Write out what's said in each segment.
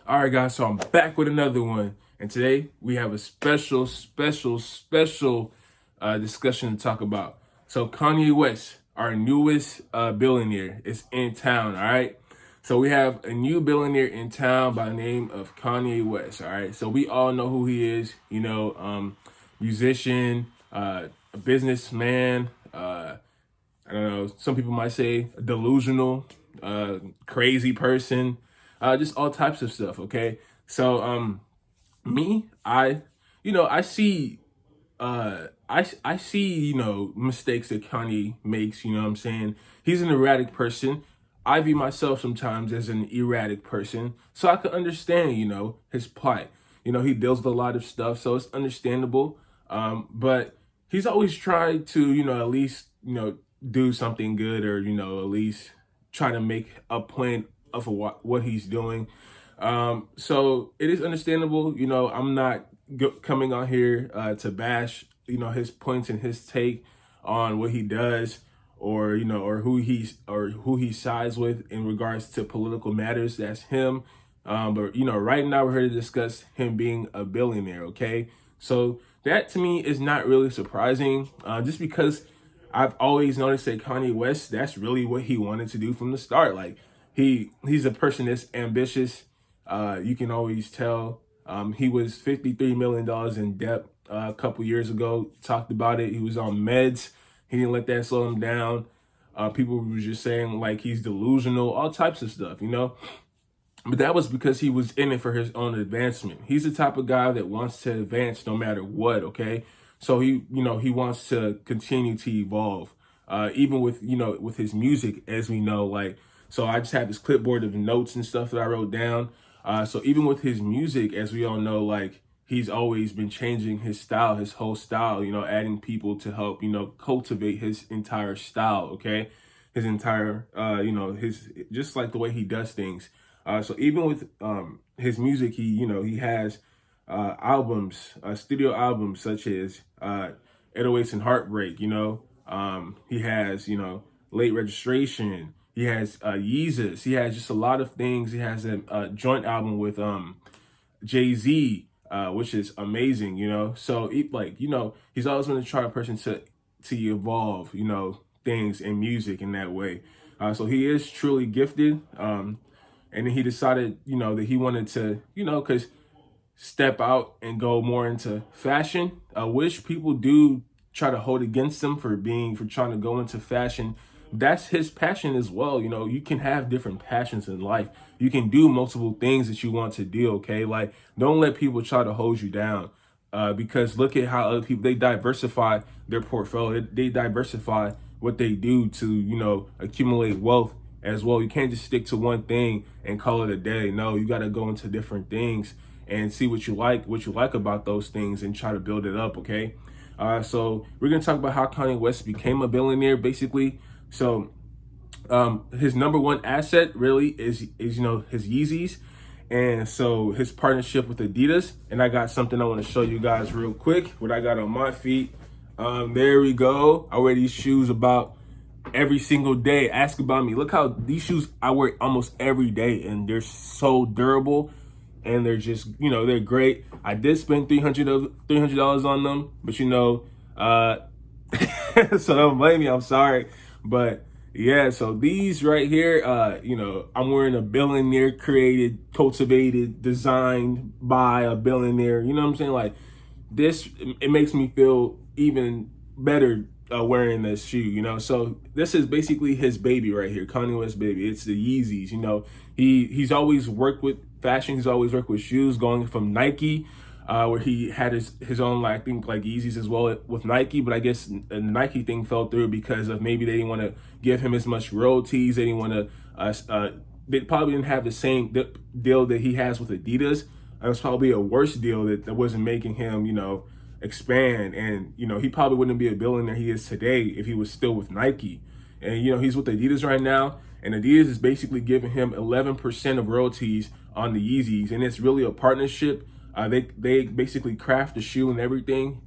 All right, guys, so I'm back with another one. And today we have a special discussion to talk about. So Kanye West, our newest billionaire, is in town, all right? So we have a new billionaire in town by the name of Kanye West, all right? So we all know who he is, musician, a businessman, I don't know, some people might say delusional, crazy person, just all types of stuff. Okay. So, me, I see, I see, mistakes that Kanye makes, you know what I'm saying? He's an erratic person. I view myself sometimes as an erratic person. So I can understand, his plight. He deals with a lot of stuff, so it's understandable. But he's always tried to, at least, do something good or, at least try to make a point of what he's doing. So it is understandable. I'm not coming on here to bash, his points and his take on what he does or, or who he sides with in regards to political matters. That's him. But, right now we're here to discuss him being a billionaire. Okay. So that to me is not really surprising, just because I've always noticed that Kanye West, that's really what he wanted to do from the start. Like he's a person that's ambitious. You can always tell. He was $53 million in debt a couple years ago. Talked about it. He was on meds. He didn't let that slow him down. People were just saying like he's delusional, all types of stuff, But that was because he was in it for his own advancement. He's the type of guy that wants to advance no matter what, okay? So he wants to continue to evolve. Even with, with his music, as we know, like, so I just have this clipboard of notes and stuff that I wrote down. So even with his music, as we all know, like, he's always been changing his style, his whole style, adding people to help, cultivate his entire style, okay? His entire, his, just like the way he does things. So even with his music, he has albums, studio albums such as 808s and Heartbreak, he has, Late Registration. He has Yeezus. He has just a lot of things. He has a joint album with Jay-Z, which is amazing, So he's always going to try a person to evolve, things in music in that way. So he is truly gifted. And then he decided, that he wanted to, because step out and go more into fashion, which people do try to hold against him for trying to go into fashion. That's his passion as well. You can have different passions in life. You can do multiple things that you want to do. Okay. Like, don't let people try to hold you down. Because look at how other people, they diversify their portfolio. They diversify what they do to, accumulate wealth as well. You can't just stick to one thing and call it a day. No, you got to go into different things and see what you like about those things and try to build it up. Okay. So we're going to talk about how Kanye West became a billionaire, basically. So, his number one asset really is, his Yeezys. And so his partnership with Adidas. And I got something I want to show you guys real quick, what I got on my feet. There we go. I wear these shoes about every single day. Ask about me. Look how these shoes I wear almost every day, and they're so durable, and they're just, they're great. I did spend $300 on them, but so don't blame me. I'm sorry, but yeah. So these right here, I'm wearing a billionaire created, cultivated, designed by a billionaire. You know what I'm saying? Like this, it makes me feel even better wearing this shoe, So this is basically his baby right here, Kanye West baby. It's the Yeezys, He's always worked with fashion. He's always worked with shoes, going from Nike, where he had his own, I think, like Yeezys as well with Nike. But I guess the Nike thing fell through because of maybe they didn't want to give him as much royalties. They didn't want to, they probably didn't have the same deal that he has with Adidas. It was probably a worse deal that wasn't making him, expand. And he probably wouldn't be a billionaire he is today if he was still with Nike. And he's with Adidas right now, and Adidas is basically giving him 11% of royalties on the Yeezys, and it's really a partnership. They basically craft the shoe and everything,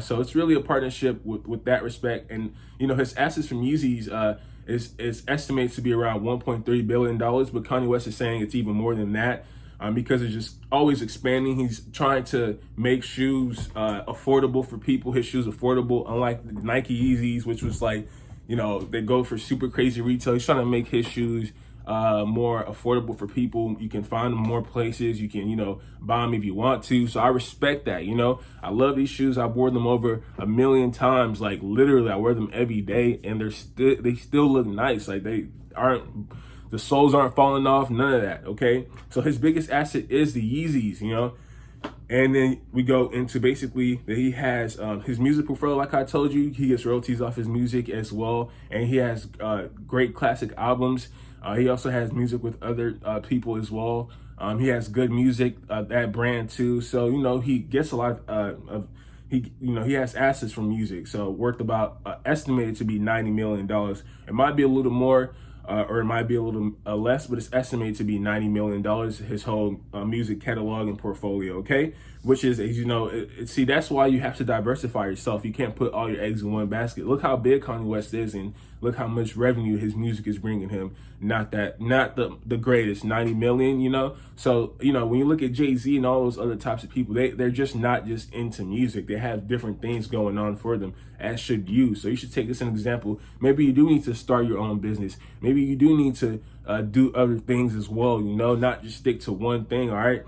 so it's really a partnership with that respect. And his assets from Yeezys is estimated to be around $1.3 billion, but Kanye West is saying it's even more than that. because it's just always expanding. He's trying to make shoes affordable for people. His shoes affordable, unlike the Nike Yeezys, which was like, they go for super crazy retail. He's trying to make his shoes more affordable for people. You can find them more places. You can, buy them if you want to. So I respect that. I love these shoes. I've worn them over 1 million times. Like literally, I wear them every day, and they still look nice. Like the soles aren't falling off. None of that. Okay. So his biggest asset is the Yeezys. And then we go into basically that he has his music portfolio. Like I told you, he gets royalties off his music as well. And he has great classic albums. He also has music with other people as well. He has good music, that brand too. So, he gets a lot he has assets from music. So worth about estimated to be $90 million. It might be a little more. Or it might be a little less, but it's estimated to be $90 million, his whole music catalog and portfolio, okay? Which is, as see, that's why you have to diversify yourself. You can't put all your eggs in one basket. Look how big Kanye West is, and look how much revenue his music is bringing him. Not the greatest, 90 million, So, when you look at Jay-Z and all those other types of people, they're just not just into music. They have different things going on for them, as should you. So you should take this as an example. Maybe you do need to start your own business. Maybe you do need to do other things as well, not just stick to one thing, all right?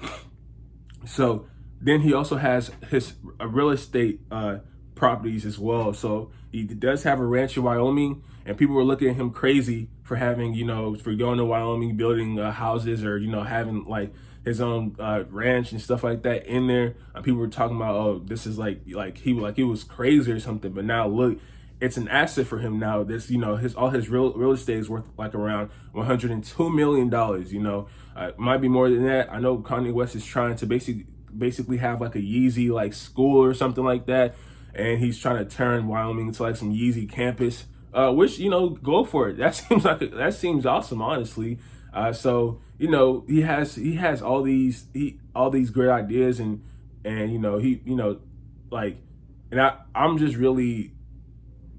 So then he also has his real estate properties as well. So he does have a ranch in Wyoming, and people were looking at him crazy for having, for going to Wyoming, building houses, or, having like his own ranch and stuff like that in there. People were talking about, oh, this is like he was crazy or something. But now look, it's an asset for him now. This, all his real estate is worth like around $102 million. It might be more than that. I know Kanye West is trying to basically have like a Yeezy like school or something like that, and he's trying to turn Wyoming into like some Yeezy campus. Which, go for it. That seems awesome, honestly. So he has all these great ideas, and I'm just really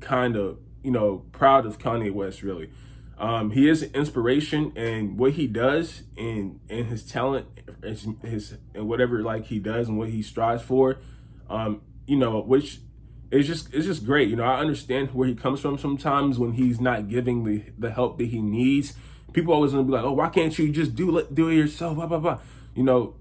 kind of proud of Kanye West, really. He is an inspiration, and what he does and his talent, his and whatever like he does and what he strives for, which it's just great. I understand where he comes from sometimes when he's not giving the help that he needs. People always gonna be like, oh, why can't you just do it yourself? Blah blah blah.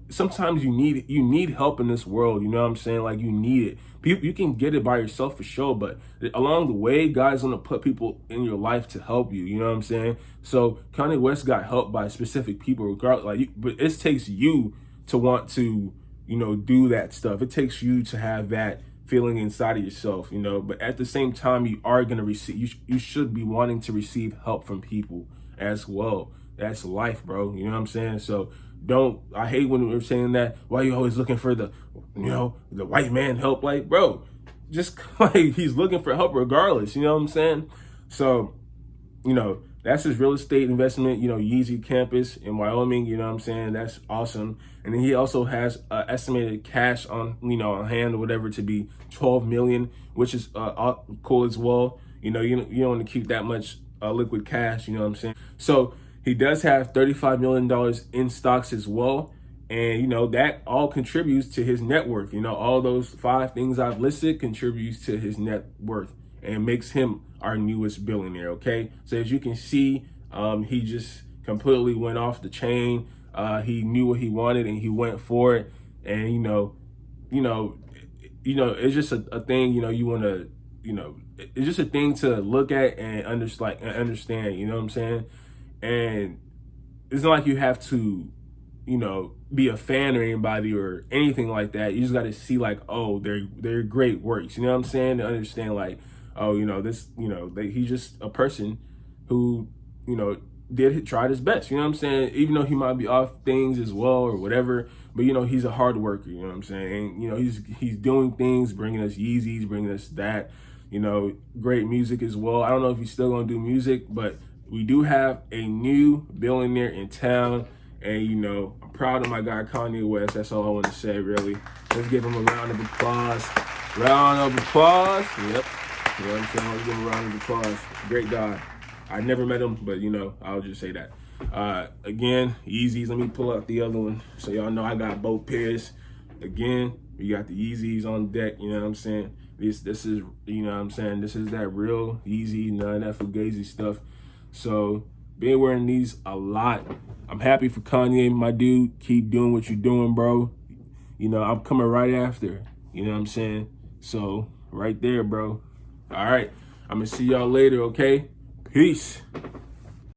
Sometimes you need help in this world. You know what I'm saying? Like you need it. You can get it by yourself for sure, but along the way, God's gonna put people in your life to help you. You know what I'm saying? So Kanye West got helped by specific people, regardless. But it takes you to want to, do that stuff. It takes you to have that feeling inside of yourself, But at the same time, you are gonna receive. You should be wanting to receive help from people as well. That's life, bro. You know what I'm saying? So I hate when we're saying that, why you always looking for the white man help? Like, bro, just like he's looking for help regardless. You know what I'm saying? So, that's his real estate investment, Yeezy campus in Wyoming. You know what I'm saying? That's awesome. And then he also has estimated cash on hand or whatever to be 12 million, which is cool as well. You don't want to keep that much liquid cash. You know what I'm saying? So he does have $35 million in stocks as well. And, that all contributes to his net worth. All those 5 things I've listed contributes to his net worth and makes him our newest billionaire, okay? So as you can see, he just completely went off the chain. He knew what he wanted and he went for it. And, it's just a thing, you want to, it's just a thing to look at and understand, you know what I'm saying? And it's not like you have to, be a fan or anybody or anything like that. You just got to see like, oh, they're great works. You know what I'm saying? To understand like, oh, he's just a person who, tried his best. You know what I'm saying? Even though he might be off things as well or whatever, but he's a hard worker. You know what I'm saying? And, he's doing things, bringing us Yeezys, bringing us that. Great music as well. I don't know if he's still gonna do music, but we do have a new billionaire in town, and I'm proud of my guy Kanye West. That's all I want to say, really. Let's give him a round of applause. Round of applause. Yep. You know what I'm saying? Let's give him a round of applause. Great guy. I never met him, but I'll just say that. Again, Yeezys. Let me pull out the other one so y'all know I got both pairs. Again, we got the Yeezys on deck. You know what I'm saying? This is, you know what I'm saying, this is that real Yeezy, none of that Fugazi stuff. So been wearing these a lot. I'm happy for Kanye, my dude. Keep doing what you're doing, bro. You know, I'm coming right after. You know what I'm saying? So right there, bro. All right. I'm gonna see y'all later, okay? Peace.